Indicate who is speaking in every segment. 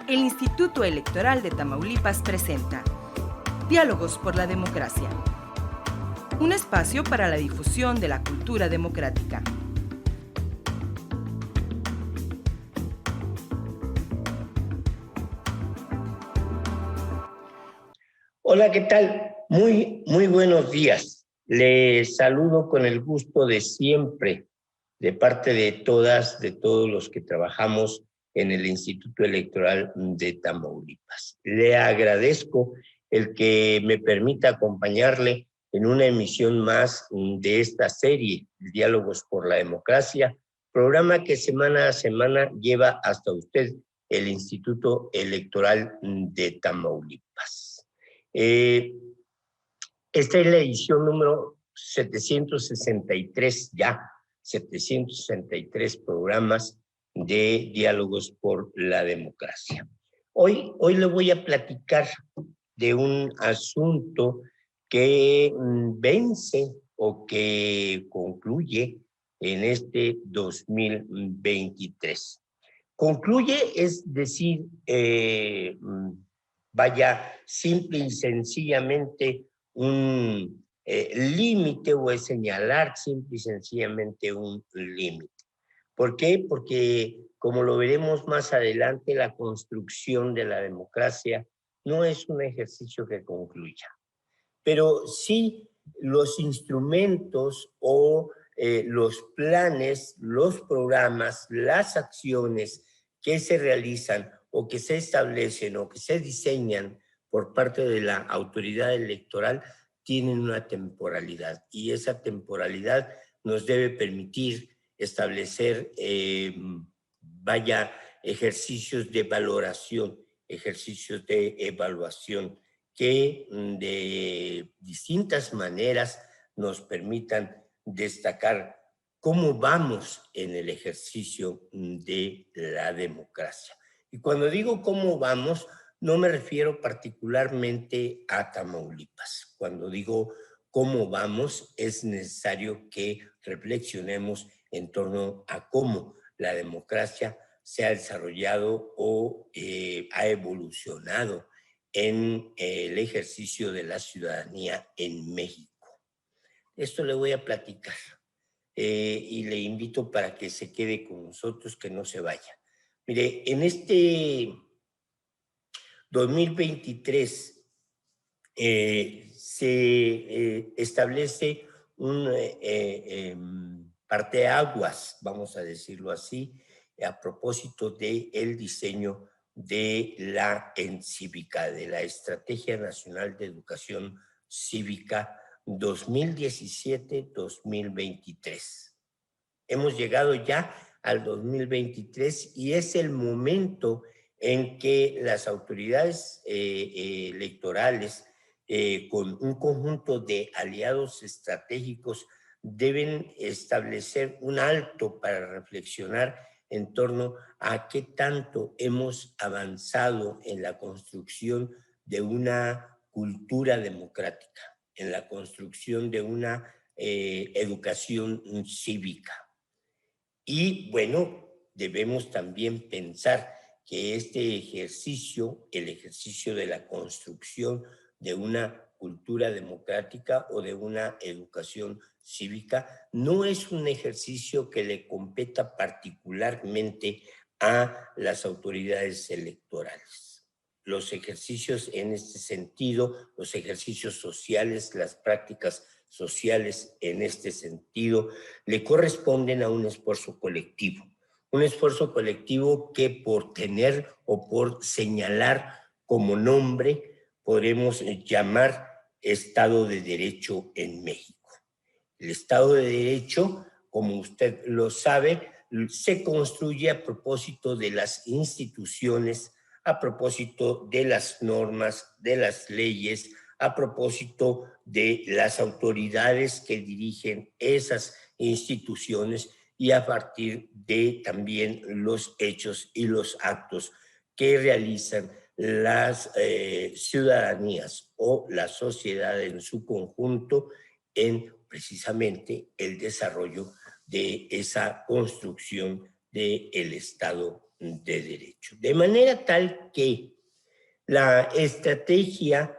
Speaker 1: El Instituto Electoral de Tamaulipas presenta Diálogos por la Democracia, un espacio para la difusión de la cultura democrática.
Speaker 2: Hola, ¿qué tal? Muy buenos días. Les saludo con el gusto de siempre, de parte de todas, de todos los que trabajamos en el Instituto Electoral de Tamaulipas. Le agradezco el que me permita acompañarle en una emisión más de esta serie, Diálogos por la Democracia, programa que semana a semana lleva hasta usted el Instituto Electoral de Tamaulipas. Esta es la edición número 763 ya, 763 programas de Diálogos por la Democracia. Hoy le voy a platicar de un asunto que vence o que concluye en este 2023. Concluye, es decir, vaya, simple y sencillamente un límite, o es señalar simple y sencillamente un límite. ¿Por qué? Porque, como lo veremos más adelante, la construcción de la democracia no es un ejercicio que concluya, pero sí los instrumentos o los planes, los programas, las acciones que se realizan o que se establecen o que se diseñan por parte de la autoridad electoral tienen una temporalidad, y esa temporalidad nos debe permitir establecer, ejercicios de valoración, ejercicios de evaluación que de distintas maneras nos permitan destacar cómo vamos en el ejercicio de la democracia. Y cuando digo cómo vamos, no me refiero particularmente a Tamaulipas. Cuando digo cómo vamos, es necesario que reflexionemos en torno a cómo la democracia se ha desarrollado o ha evolucionado en el ejercicio de la ciudadanía en México. Esto le voy a platicar y le invito para que se quede con nosotros, que no se vaya. Mire, en este 2023 se establece un parteaguas, vamos a decirlo así, a propósito del diseño de la ENCívica, de la Estrategia Nacional de Educación Cívica 2017-2023. Hemos llegado ya al 2023 y es el momento en que las autoridades electorales, con un conjunto de aliados estratégicos, deben establecer un alto para reflexionar en torno a qué tanto hemos avanzado en la construcción de una cultura democrática, en la construcción de una educación cívica. Y bueno, debemos también pensar que este ejercicio, el ejercicio de la construcción de una cultura democrática o de una educación cívica, no es un ejercicio que le competa particularmente a las autoridades electorales. Los ejercicios en este sentido, los ejercicios sociales, las prácticas sociales en este sentido, le corresponden a un esfuerzo colectivo que, por tener o por señalar como nombre, podemos llamar Estado de Derecho en México. El Estado de Derecho, como usted lo sabe, se construye a propósito de las instituciones, a propósito de las normas, de las leyes, a propósito de las autoridades que dirigen esas instituciones y a partir de también los hechos y los actos que realizan las ciudadanías o la sociedad en su conjunto en precisamente el desarrollo de esa construcción del Estado de Derecho. De manera tal que la Estrategia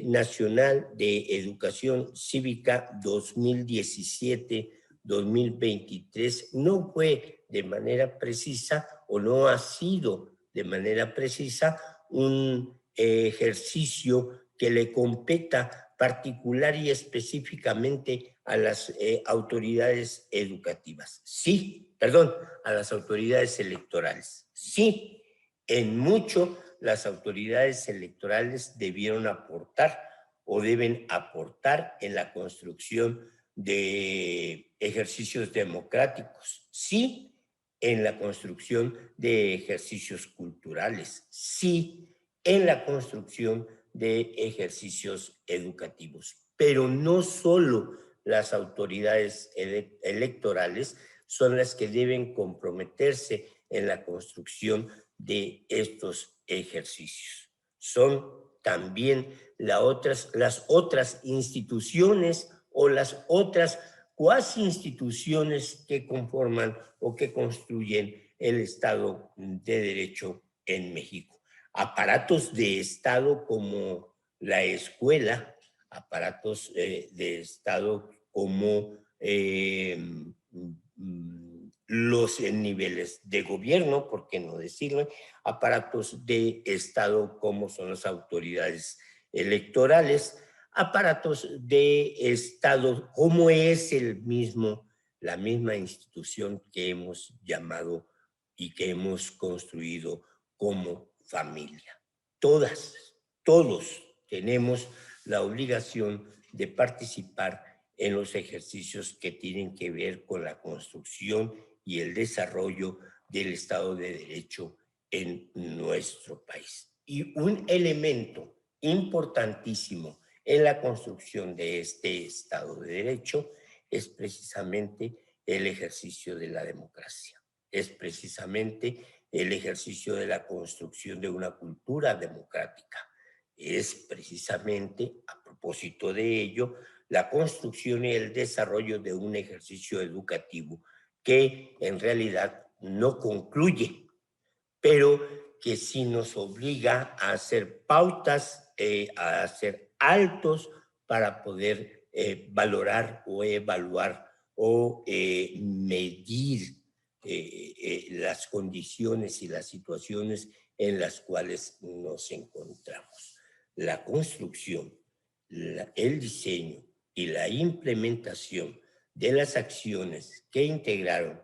Speaker 2: Nacional de Educación Cívica 2017-2023 no fue de manera precisa o no ha sido de manera precisa un ejercicio que le competa particular y específicamente a las autoridades educativas. Sí, perdón, a las autoridades electorales. Sí, en mucho las autoridades electorales debieron aportar o deben aportar en la construcción de ejercicios democráticos. Sí, en la construcción de ejercicios culturales. Sí, en la construcción de ejercicios educativos. Pero no solo las autoridades electorales son las que deben comprometerse en la construcción de estos ejercicios. Son también las otras instituciones o las otras cuasi instituciones que conforman o que construyen el Estado de Derecho en México. Aparatos de Estado como la escuela, aparatos de Estado como los niveles de gobierno, por qué no decirlo, aparatos de Estado como son las autoridades electorales, aparatos de Estado como es la misma institución que hemos llamado y que hemos construido como familia. Todos tenemos la obligación de participar en los ejercicios que tienen que ver con la construcción y el desarrollo del Estado de Derecho en nuestro país. Y un elemento importantísimo en la construcción de este Estado de Derecho es precisamente el ejercicio de la democracia, es precisamente el ejercicio de la construcción de una cultura democrática, es precisamente, a propósito de ello, la construcción y el desarrollo de un ejercicio educativo que en realidad no concluye, pero que sí nos obliga a hacer pautas, a hacer altos para poder valorar o evaluar o medir las condiciones y las situaciones en las cuales nos encontramos. La construcción, el diseño y la implementación de las acciones que integraron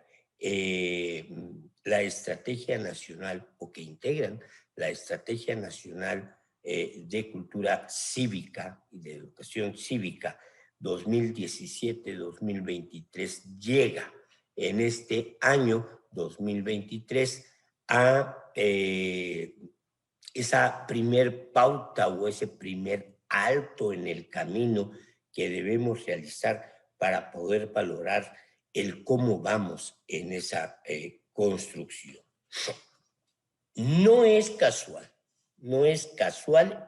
Speaker 2: la Estrategia Nacional o que integran la Estrategia Nacional de Cultura Cívica y de Educación Cívica 2017-2023 llega en este año 2023 a esa primer pauta o ese primer alto en el camino que debemos realizar para poder valorar el cómo vamos en esa construcción. No es casual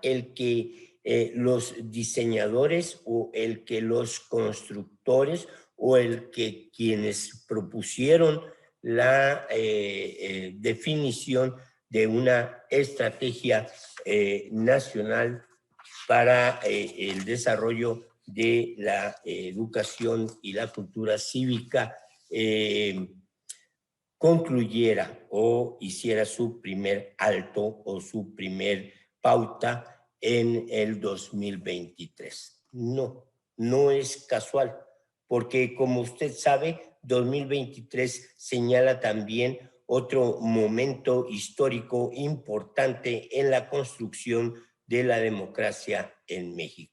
Speaker 2: el que los diseñadores o el que los constructores o el que quienes propusieron la definición de una estrategia nacional para el desarrollo de la educación y la cultura cívica concluyera o hiciera su primer alto o su primer pauta en el 2023. No es casual, porque como usted sabe, 2023 señala también otro momento histórico importante en la construcción de la democracia en México.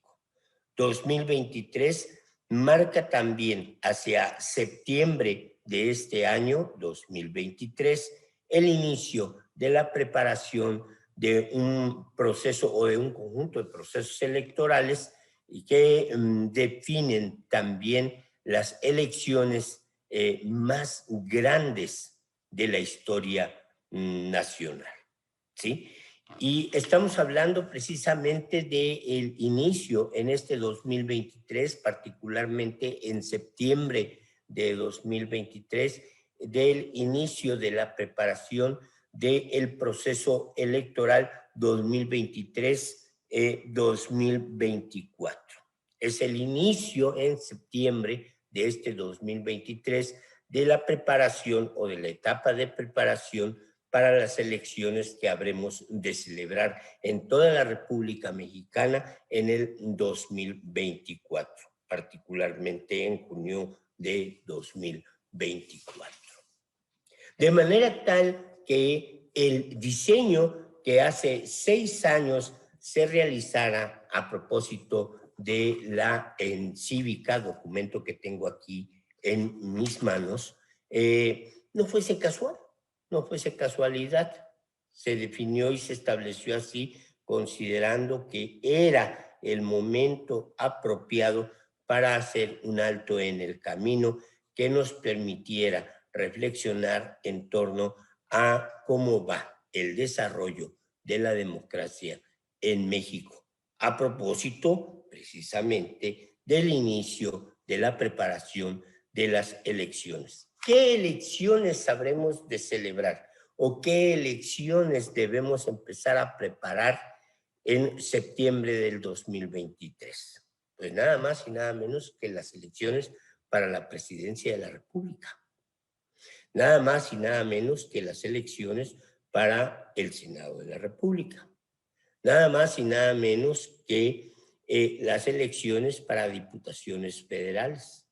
Speaker 2: 2023 marca también hacia septiembre de este año, 2023, el inicio de la preparación de un proceso o de un conjunto de procesos electorales y que definen también las elecciones más grandes de la historia nacional, ¿sí? Y estamos hablando precisamente del inicio en este 2023, particularmente en septiembre de 2023, del inicio de la preparación del proceso electoral 2023-2024. Es el inicio en septiembre de este 2023 de la preparación o de la etapa de preparación para las elecciones que habremos de celebrar en toda la República Mexicana en el 2024, particularmente en junio de 2024. De manera tal que el diseño que hace 6 años se realizara a propósito de la encívica, documento que tengo aquí en mis manos, no fuese casual, no fuese casualidad. Se definió y se estableció así, considerando que era el momento apropiado para hacer un alto en el camino que nos permitiera reflexionar en torno a cómo va el desarrollo de la democracia en México, a propósito precisamente del inicio de la preparación de las elecciones. ¿Qué elecciones habremos de celebrar o qué elecciones debemos empezar a preparar en septiembre del 2023? Pues nada más y nada menos que las elecciones para la presidencia de la República. Nada más y nada menos que las elecciones para el Senado de la República. Nada más y nada menos que las elecciones para diputaciones federales.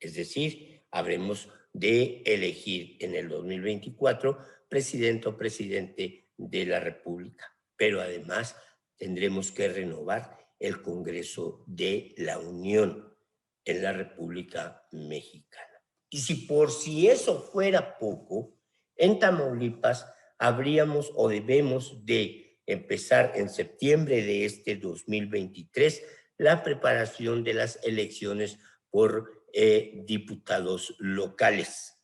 Speaker 2: Es decir, habremos de elegir en el 2024 presidente o presidente de la República, pero además tendremos que renovar el Congreso de la Unión en la República Mexicana. Y si eso fuera poco, en Tamaulipas habríamos o debemos de empezar en septiembre de este 2023 la preparación de las elecciones por diputados locales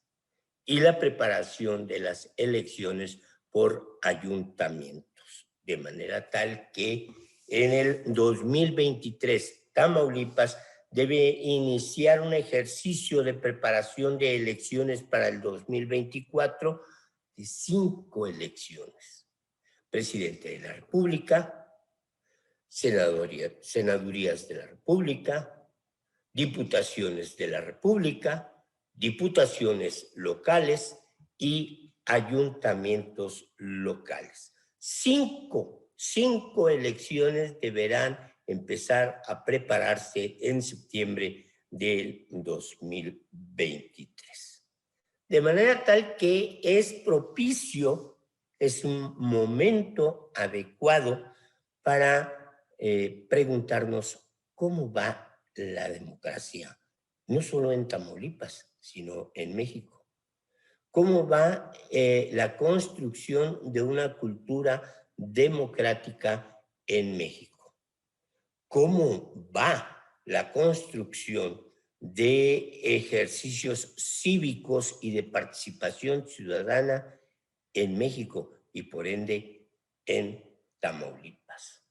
Speaker 2: y la preparación de las elecciones por ayuntamientos, de manera tal que en el 2023 Tamaulipas debe iniciar un ejercicio de preparación de elecciones para el 2024 de 5 elecciones. Presidente de la República, senadurías de la República, diputaciones de la República, diputaciones locales y ayuntamientos locales. Cinco elecciones deberán empezar a prepararse en septiembre del 2023. De manera tal que es propicio, es un momento adecuado para preguntarnos cómo va la democracia, no solo en Tamaulipas, sino en México. ¿Cómo va la construcción de una cultura democrática en México? ¿Cómo va la construcción de ejercicios cívicos y de participación ciudadana en México y por ende en Tamaulipas?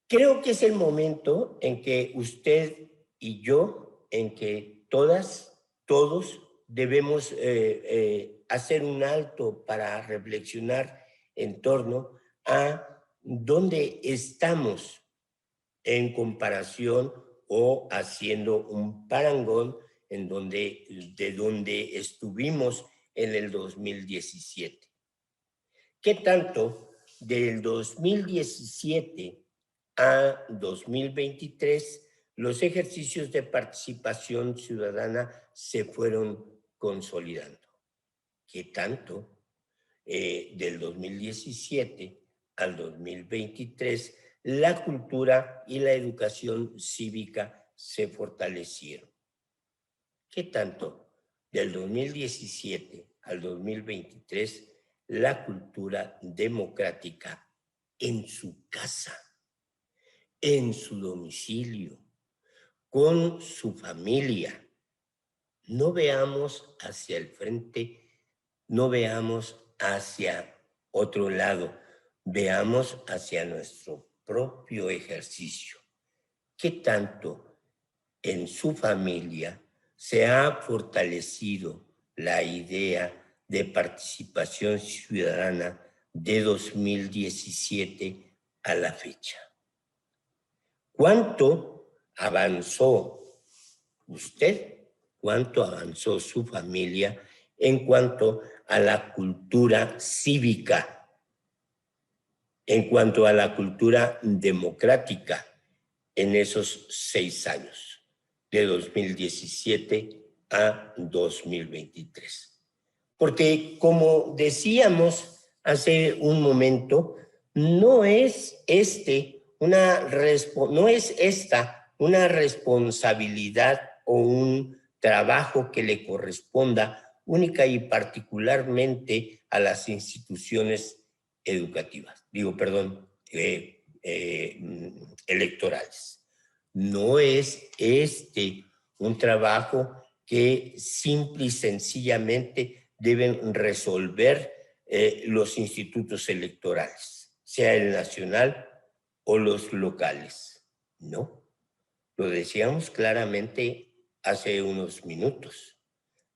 Speaker 2: Creo que es el momento en que usted y yo, en que todos debemos hacer un alto para reflexionar en torno a dónde estamos en comparación o haciendo un parangón de donde estuvimos en el 2017. ¿Qué tanto del 2017 a 2023 los ejercicios de participación ciudadana se fueron consolidando? ¿Qué tanto del 2017 al 2023 la cultura y la educación cívica se fortalecieron? ¿Qué tanto del 2017 al 2023 la cultura democrática en su casa, en su domicilio, con su familia? No veamos hacia el frente, no veamos hacia otro lado, veamos hacia nuestro propio ejercicio. ¿Qué tanto en su familia se ha fortalecido la idea de Participación Ciudadana de 2017 a la fecha. ¿Cuánto avanzó usted? ¿Cuánto avanzó su familia en cuanto a la cultura cívica, en cuanto a la cultura democrática en esos 6 años, de 2017 a 2023? Porque, como decíamos hace un momento, no es esta una responsabilidad o un trabajo que le corresponda única y particularmente a las instituciones educativas, electorales. No es un trabajo que simple y sencillamente deben resolver los institutos electorales, sea el nacional o los locales. No, lo decíamos claramente hace unos minutos.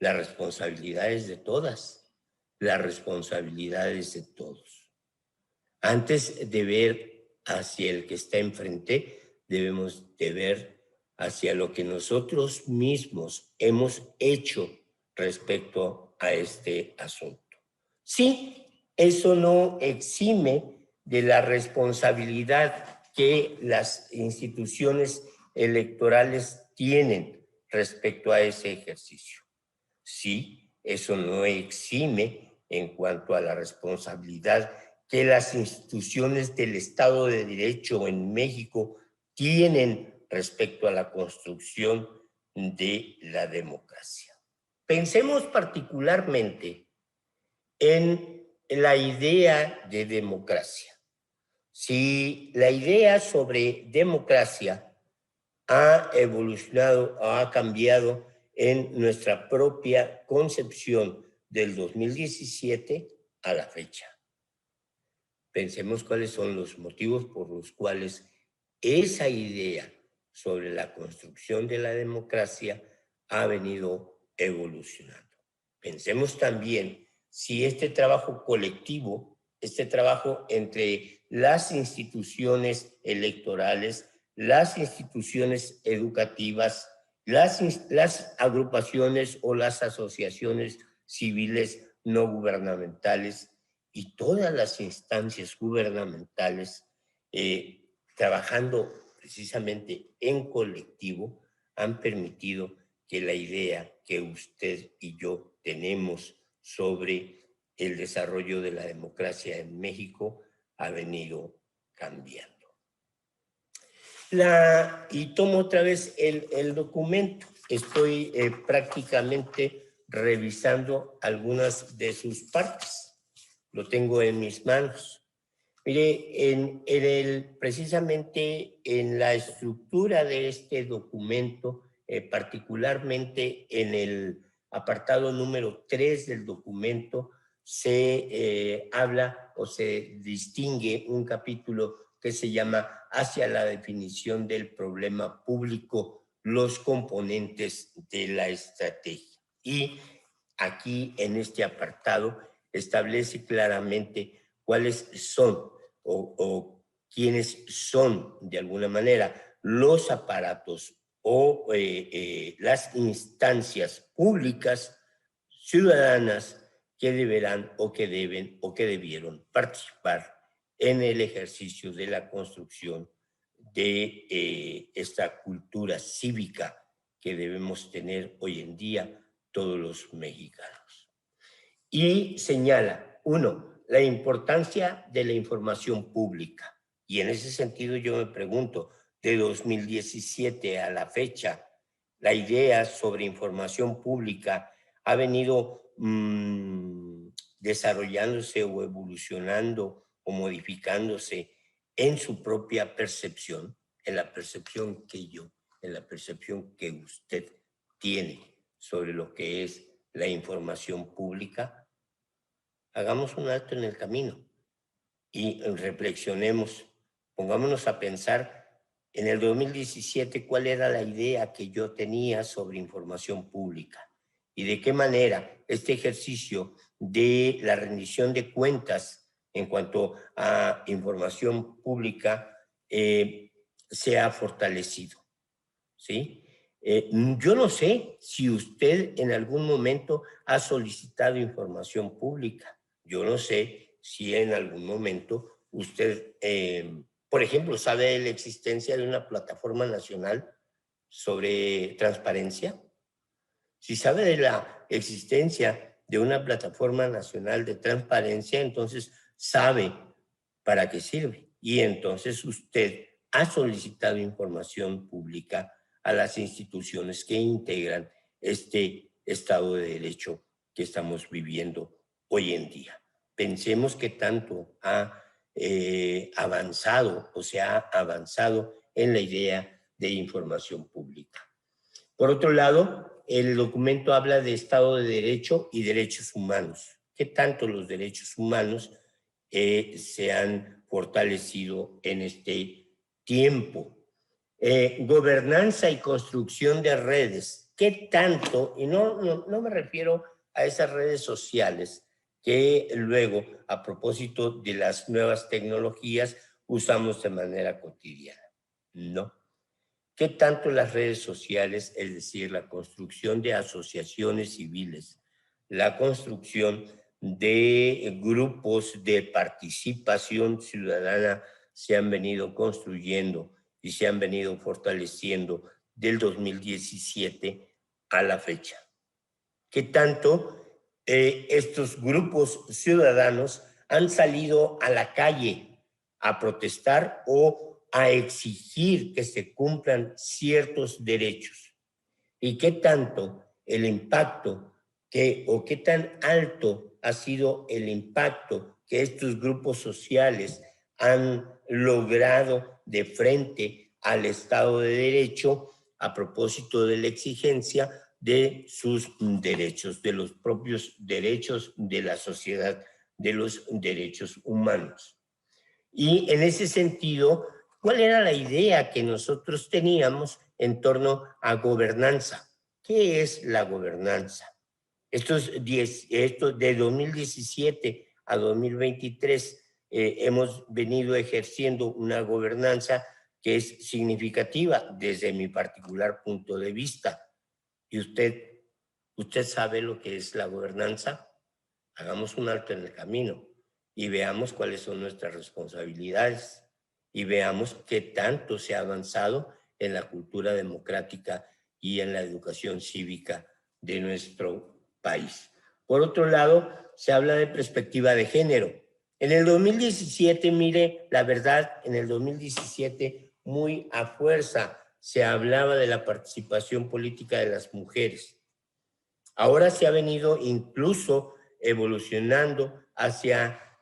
Speaker 2: La responsabilidad es de todas, la responsabilidad es de todos. Antes de ver hacia el que está enfrente, debemos de ver hacia lo que nosotros mismos hemos hecho respecto a este asunto. Sí, eso no exime de la responsabilidad que las instituciones electorales tienen respecto a ese ejercicio. Sí, eso no exime en cuanto a la responsabilidad que las instituciones del Estado de Derecho en México tienen respecto a la construcción de la democracia. Pensemos particularmente en la idea de democracia. Si la idea sobre democracia ha evolucionado, ha cambiado en nuestra propia concepción del 2017 a la fecha. Pensemos cuáles son los motivos por los cuales esa idea sobre la construcción de la democracia ha venido evolucionando. Pensemos también si este trabajo colectivo, este trabajo entre las instituciones electorales, las instituciones educativas, las agrupaciones o las asociaciones civiles no gubernamentales y todas las instancias gubernamentales trabajando precisamente en colectivo han permitido que la idea que usted y yo tenemos sobre el desarrollo de la democracia en México ha venido cambiando. Y tomo otra vez el documento. Estoy prácticamente revisando algunas de sus partes. Lo tengo en mis manos. Mire, precisamente en la estructura de este documento, particularmente en el apartado número 3 del documento, se habla o se distingue un capítulo que se llama Hacia la definición del problema público, los componentes de la estrategia. Y aquí en este apartado establece claramente cuáles son o quiénes son de alguna manera los aparatos o las instancias públicas ciudadanas que deberán o que deben o que debieron participar en el ejercicio de la construcción de esta cultura cívica que debemos tener hoy en día todos los mexicanos. Y señala, 1, la importancia de la información pública. Y en ese sentido yo me pregunto, de 2017 a la fecha, la idea sobre información pública ha venido desarrollándose o evolucionando o modificándose en su propia percepción, en la percepción en la percepción que usted tiene sobre lo que es la información pública. Hagamos un alto en el camino y reflexionemos, pongámonos a pensar en el 2017 cuál era la idea que yo tenía sobre información pública y de qué manera este ejercicio de la rendición de cuentas en cuanto a información pública se ha fortalecido, ¿sí? Yo no sé si usted en algún momento ha solicitado información pública. Yo no sé si en algún momento usted, por ejemplo, sabe de la existencia de una plataforma nacional sobre transparencia. Si sabe de la existencia de una plataforma nacional de transparencia, entonces sabe para qué sirve. Y entonces usted ha solicitado información pública a las instituciones que integran este Estado de Derecho que estamos viviendo hoy en día. Pensemos que tanto ha avanzado o se ha avanzado en la idea de información pública. Por otro lado, el documento habla de Estado de Derecho y derechos humanos. ¿Qué tanto los derechos humanos se han fortalecido en este tiempo? Gobernanza y construcción de redes. ¿Qué tanto? Y no me refiero a esas redes sociales que luego, a propósito de las nuevas tecnologías, usamos de manera cotidiana. No. ¿Qué tanto las redes sociales, es decir, la construcción de asociaciones civiles, la construcción de grupos de participación ciudadana se han venido construyendo y se han venido fortaleciendo del 2017 a la fecha? ¿Qué tanto estos grupos ciudadanos han salido a la calle a protestar o a exigir que se cumplan ciertos derechos? ¿Y qué tanto el impacto o qué tan alto ha sido el impacto que estos grupos sociales han logrado de frente al Estado de Derecho a propósito de la exigencia de sus derechos, de los propios derechos de la sociedad, de los derechos humanos? Y en ese sentido, ¿cuál era la idea que nosotros teníamos en torno a gobernanza? ¿Qué es la gobernanza? Esto de 2017 a 2023 hemos venido ejerciendo una gobernanza que es significativa desde mi particular punto de vista. ¿Y usted sabe lo que es la gobernanza? Hagamos un alto en el camino y veamos cuáles son nuestras responsabilidades y veamos qué tanto se ha avanzado en la cultura democrática y en la educación cívica de nuestro país. Por otro lado, se habla de perspectiva de género. En el 2017, mire, la verdad, en el 2017, muy a fuerza se hablaba de la participación política de las mujeres. Ahora se ha venido incluso evolucionando hacia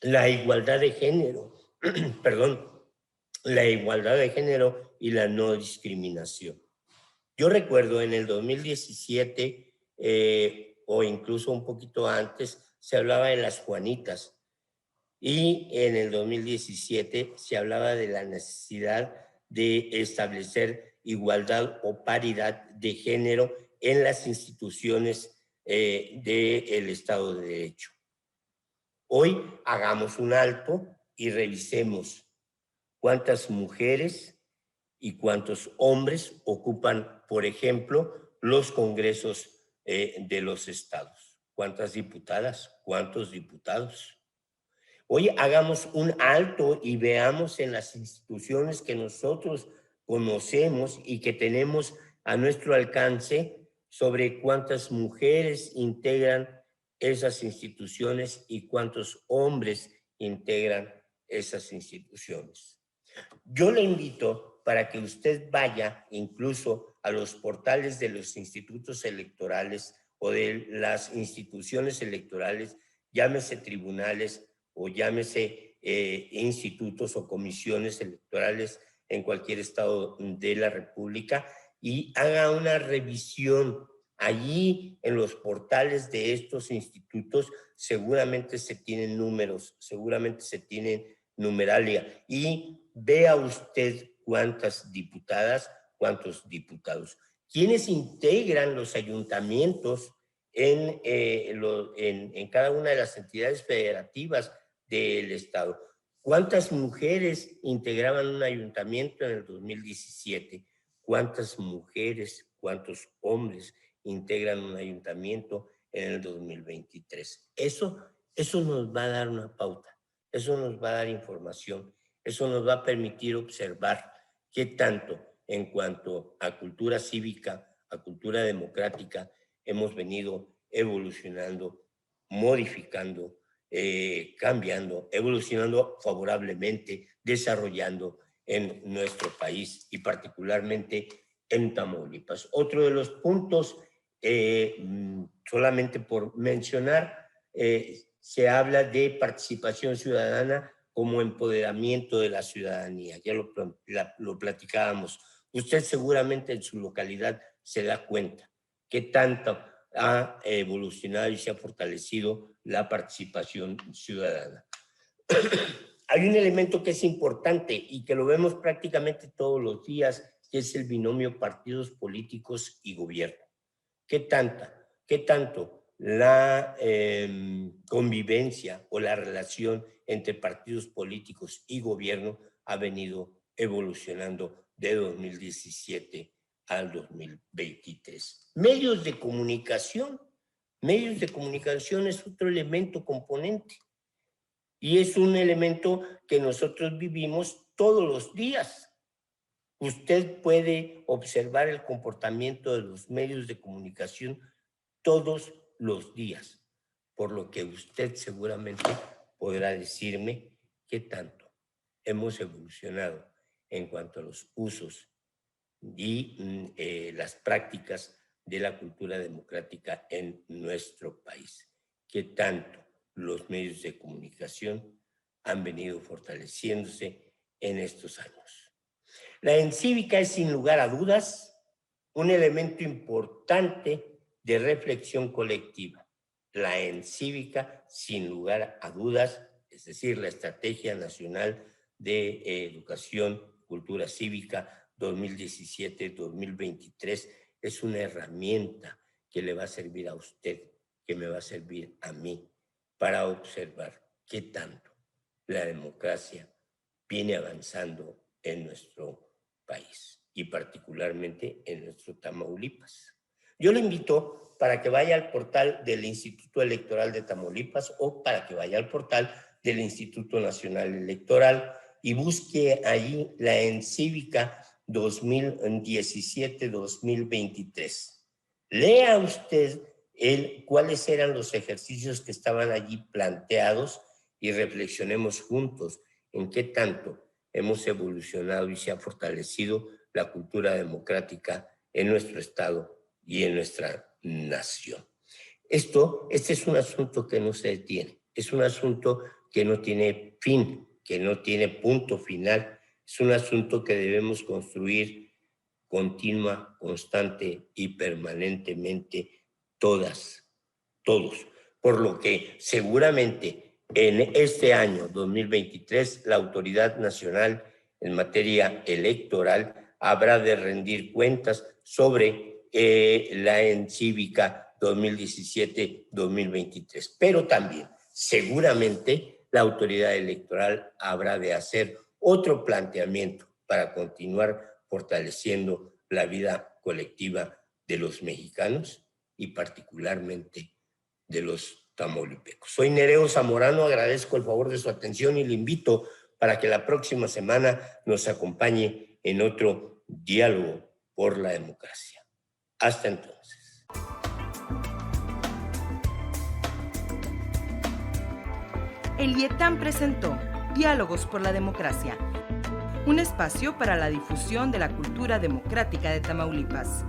Speaker 2: la igualdad de género, perdón, la igualdad de género y la no discriminación. Yo recuerdo en el 2017 o incluso un poquito antes se hablaba de las Juanitas y en el 2017 se hablaba de la necesidad de establecer igualdad o paridad de género en las instituciones del Estado de Derecho. Hoy hagamos un alto y revisemos cuántas mujeres y cuántos hombres ocupan, por ejemplo, los congresos de los estados. ¿Cuántas diputadas? ¿Cuántos diputados? Hoy hagamos un alto y veamos en las instituciones que nosotros conocemos y que tenemos a nuestro alcance sobre cuántas mujeres integran esas instituciones y cuántos hombres integran esas instituciones. Yo le invito para que usted vaya incluso a los portales de los institutos electorales o de las instituciones electorales, llámese tribunales o llámese institutos o comisiones electorales en cualquier estado de la República y haga una revisión. Allí en los portales de estos institutos seguramente se tienen números, seguramente se tienen numeralia y vea usted cuántas diputadas, cuántos diputados. ¿Quiénes integran los ayuntamientos en cada una de las entidades federativas del Estado. ¿Cuántas mujeres integraban un ayuntamiento en el 2017? ¿Cuántas mujeres, cuántos hombres integran un ayuntamiento en el 2023? Eso nos va a dar una pauta, eso nos va a dar información, eso nos va a permitir observar qué tanto en cuanto a cultura cívica, a cultura democrática, hemos venido evolucionando, modificando, cambiando, evolucionando favorablemente, desarrollando en nuestro país y particularmente en Tamaulipas. Otro de los puntos, solamente por mencionar, se habla de participación ciudadana como empoderamiento de la ciudadanía. Ya lo platicábamos. Usted seguramente en su localidad se da cuenta que tanto ha evolucionado y se ha fortalecido la participación ciudadana. Hay un elemento que es importante y que lo vemos prácticamente todos los días, que es el binomio partidos políticos y gobierno. ¿Qué tanto la convivencia o la relación entre partidos políticos y gobierno ha venido evolucionando de 2017 al 2023? Medios de comunicación es otro elemento componente y es un elemento que nosotros vivimos todos los días. Usted puede observar el comportamiento de los medios de comunicación todos los días, por lo que usted seguramente podrá decirme qué tanto hemos evolucionado en cuanto a los usos y las prácticas de la cultura democrática en nuestro país. Qué tanto los medios de comunicación han venido fortaleciéndose en estos años. La encívica es, sin lugar a dudas, un elemento importante de reflexión colectiva. La encívica, sin lugar a dudas, es decir, la Estrategia Nacional de Educación, Cultura Cívica 2017-2023, es una herramienta que le va a servir a usted, que me va a servir a mí, para observar qué tanto la democracia viene avanzando en nuestro país y particularmente en nuestro Tamaulipas. Yo le invito para que vaya al portal del Instituto Electoral de Tamaulipas o para que vaya al portal del Instituto Nacional Electoral y busque allí la encívica 2017-2023. Lea usted cuáles eran los ejercicios que estaban allí planteados y reflexionemos juntos en qué tanto hemos evolucionado y se ha fortalecido la cultura democrática en nuestro estado y en nuestra nación. Este es un asunto que no se detiene, es un asunto que no tiene fin, que no tiene punto final, es un asunto que debemos construir continua, constante y permanentemente todos. Por lo que seguramente en este año 2023 la Autoridad Nacional en materia electoral habrá de rendir cuentas sobre la encívica 2017-2023. Pero también seguramente la autoridad electoral habrá de hacer otro planteamiento para continuar fortaleciendo la vida colectiva de los mexicanos y particularmente de los tamaulipecos. Soy Nereo Zamorano, agradezco el favor de su atención y le invito para que la próxima semana nos acompañe en otro diálogo por la democracia. Hasta entonces.
Speaker 1: El IETAM presentó Diálogos por la Democracia, un espacio para la difusión de la cultura democrática de Tamaulipas.